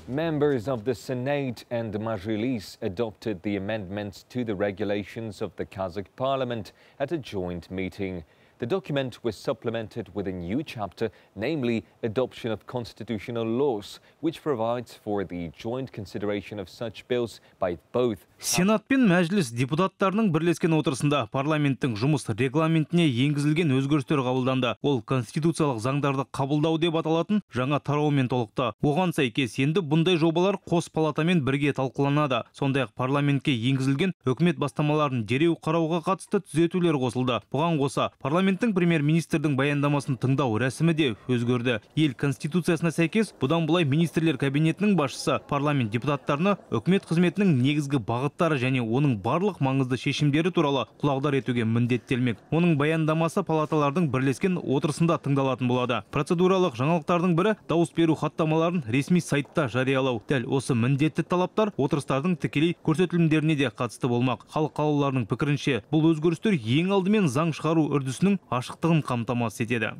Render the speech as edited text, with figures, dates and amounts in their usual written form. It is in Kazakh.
Members of the Senate and the Majlis adopted the amendments to the regulations of the Kazakh parliament at a joint meeting. The document was supplemented with a new chapter, namely adoption of constitutional laws, which provides for the joint consideration of such bills by both. Сенат пен мәжіліс депутаттарының бірлескен отырысында парламенттің жұмыс регламентіне енгізілген өзгерістер қабылданды. Ол конституциялық заңдарды қабылдау деп аталатын жаңа тараумен толықты. Оған сәйкес енді бұндай жобалар қос палатамен бірге талқыланады. Сондай-ақ парламентке енгізілген үкімет бастамаларын дереу қарауға қатысты түзетулер қосылды. Бұған қоса парламенттің премьер-министрдің баяндамасын тыңдау рәсімі де өзгерді. Ел конституциясына сәйкес бұдан былай министрлер кабинетінің басшысы парламент депутаттарына үкімет қызметінің негізгі бағыттары және оның барлық маңызды шешімдері туралы құлағдар етуге міндеттелмек. Оның баяндамасы палаталардың бірлескен отырысында тыңдалатын болады. Процедуралық жаңалықтардың бірі дауыс беру хаттамаларын ресми сайтта жариялау. Дәл осы міндетті талаптар отырыстардың тікелей көрсетілімдеріне де қатысты болмақ. Халық қалаулыларының пікірінше, бұл өзгерістер ең алдымен заң шығару үрдісінің ашықтығын қамтамасыз етеді.